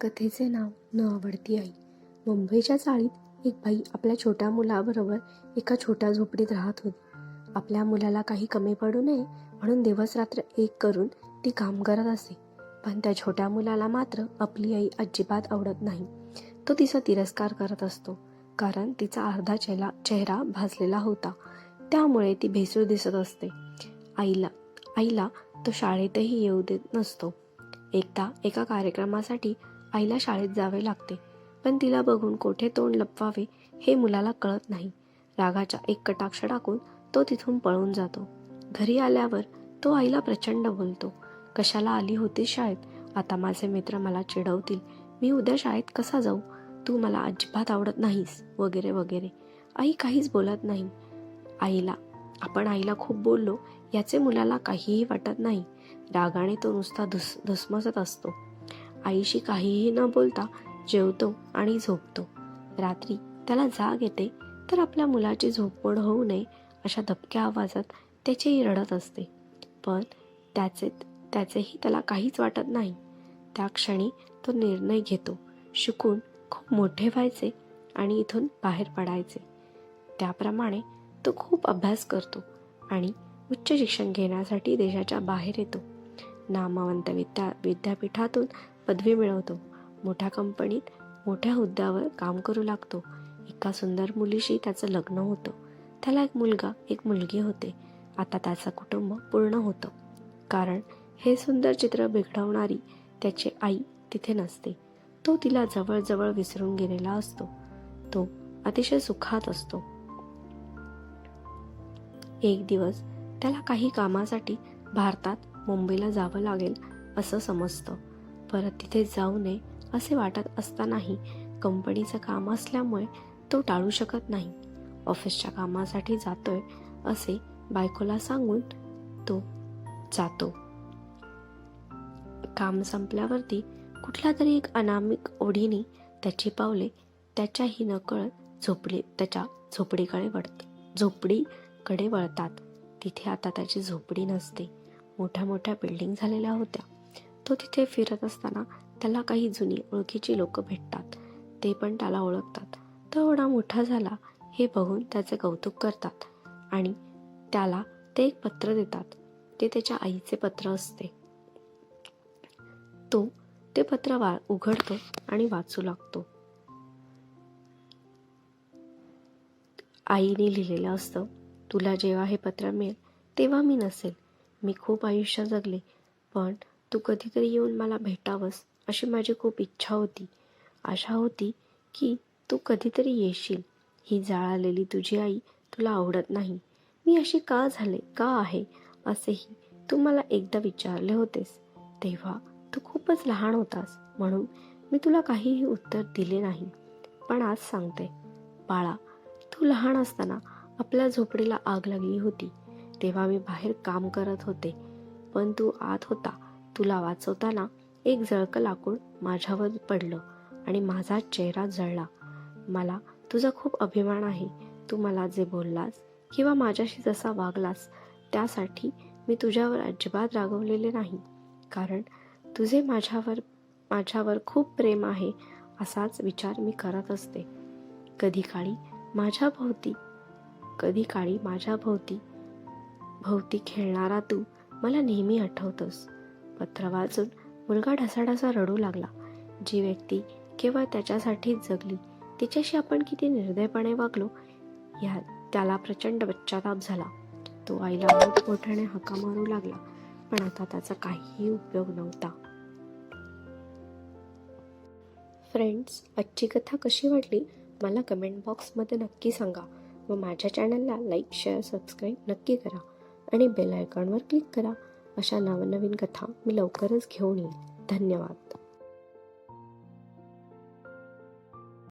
कथेचे नाव न आवडती आई. मुंबईच्या चाळीत एक बाई आपल्या छोट्या मुलाबरोबर एका छोट्या झोपडीत राहत होती. आपल्या मुलाला काही कमी पडू नये म्हणून दिवसरात्र एक करून ती काम करत असे. पण त्या छोट्या मुलाला मात्र आपली आई अजिबात आवडत नाही. तो तिचा तिरस्कार करत असतो, कारण तिचा अर्धा चेहरा भाजलेला होता. त्यामुळे ती भेसूर दिसत असते. आईला तो शाळेतही येऊ देत नसतो. एकदा एका कार्यक्रमासाठी आईला शाळेत जावे लागते, पण तिला बघून कोठे तोंड लपवावे हे मुलाला कळत नाही. रागाचा एक कटाक्ष टाकून तो तिथून पळून जातो. घरी आल्यावर तो आईला प्रचंड बोलतो. कशाला आली होती शाळेत? आता माझे मित्र मला चिडवतील. मी उद्या शाळेत कसा जाऊ? तू मला अजिबात आवडत नाहीस, वगैरे वगैरे. आई काहीच बोलत नाही. आपण आईला खूप बोललो याचे मुलाला काहीही वाटत नाही. रागाने तो नुसता धुसमसत असतो. आईशी काहीही न बोलता जेवतो आणि झोपतो. रात्री त्याला जाग येते तर आपल्या मुलाची झोपमोड होऊ नये अशा दबक्या आवाजात त्याचीही रडत असते. पण त्याचेही त्याला काहीच वाटत नाही. त्या क्षणी तो निर्णय घेतो, शिकून खूप मोठे व्हायचे आणि इथून बाहेर पडायचे. त्याप्रमाणे तो खूप अभ्यास करतो आणि उच्च शिक्षण घेण्यासाठी देशाच्या बाहेर येतो. नामवंत विद्यापीठातून पदवी मिळवतो. मोठ्या कंपनीत मोठ्या हुद्द्यावर काम करू लागतो. एका सुंदर मुलीशी त्याचं लग्न होतं. त्याला एक मुलगा एक मुलगी होते. आता त्याचं कुटुंब पूर्ण होतं, कारण हे सुंदर चित्र बिघडवणारी त्याची आई तिथे नसते. तो तिला जवळजवळ विसरून गेलेला असतो. तो अतिशय सुखात असतो. एक दिवस त्याला काही कामासाठी भारतात मुंबईला जावं लागेल असं समजतं. परत तिथे जाऊ नये असे वाटत असतानाही कंपनीचं काम असल्यामुळे तो टाळू शकत नाही. ऑफिसच्या कामासाठी जातोय असे बायकोला सांगून तो जातो. काम संपल्यावरती कुठल्या तरी एक अनामिक ओढीने त्याची पावले त्याच्याही नकळत त्याच्या झोपडीकडे वळतात. तिथे आता त्याची झोपडी नसते. मोठ्या मोठ्या बिल्डिंग झालेल्या होत्या. तो तिथे फिरत असताना त्याला काही जुनी ओळखीची लोक भेटतात. ते पण त्याला ओळखतात. तो एवढा मोठा झाला हे बघून त्याचे कौतुक करतात आणि त्याला ते एक पत्र देतात. ते त्याच्या आईचे पत्र असते. तो ते पत्र उघडतो आणि वाचू लागतो. आईने लिहिलेलं असतं, तुला जेव्हा हे पत्र मिळेल तेव्हा मी नसेल. मी खूप आयुष्य जगले, पण तू कधीतरी येऊन मला भेटावंस अशी माझी खूप इच्छा होती. आशा होती की तू कधीतरी येशील. ही जाळलेली तुझी आई तुला आवडत नाही. मी अशी का आहे असेही तू मला एकदा विचारले होतेस. तेव्हा तू खूपच लहान होतास म्हणून मी तुला काहीही उत्तर दिले नाही. पण आज सांगते, बाळा, तू लहान असताना आपल्या झोपडीला आग लागली होती. तेव्हा मी बाहेर काम करत होते, पण तू आत होता. तुला वाचवताना एक जळकं लाकूड माझ्यावर पडलं आणि माझा चेहरा जळला. मला तुझा खूप अभिमान आहे. तू मला जे बोललास किंवा माझ्याशी जसा वागलास त्यासाठी मी तुझ्यावर अजिबात रागवलेले नाही, कारण तुझे माझ्यावर खूप प्रेम आहे असाच विचार मी करत असते. कधी काळी माझ्या भोवती खेळणारा तू मला नेहमी आठवतोस. पत्र वाचून मुलगा ढसाढसा रडू लागला. जी व्यक्ती केवळ त्याच्यासाठीच जगली तिच्याशी आपण किती निर्दयपणे वागलो त्याला प्रचंड पश्चाताप झाला. तो आईला मोठमोठ्याने हाका मारू लागला, पण आता त्याचा काहीही उपयोग नव्हता. फ्रेंड्स, आजची कथा कशी वाटली मला कमेंट बॉक्समध्ये नक्की सांगा. व माझ्या चॅनलला लाईक, शेअर, सबस्क्राईब नक्की करा आणि बेल आयकॉनवर क्लिक करा. अशा नवनवीन कथा मी लवकरच घेऊन येईन. धन्यवाद.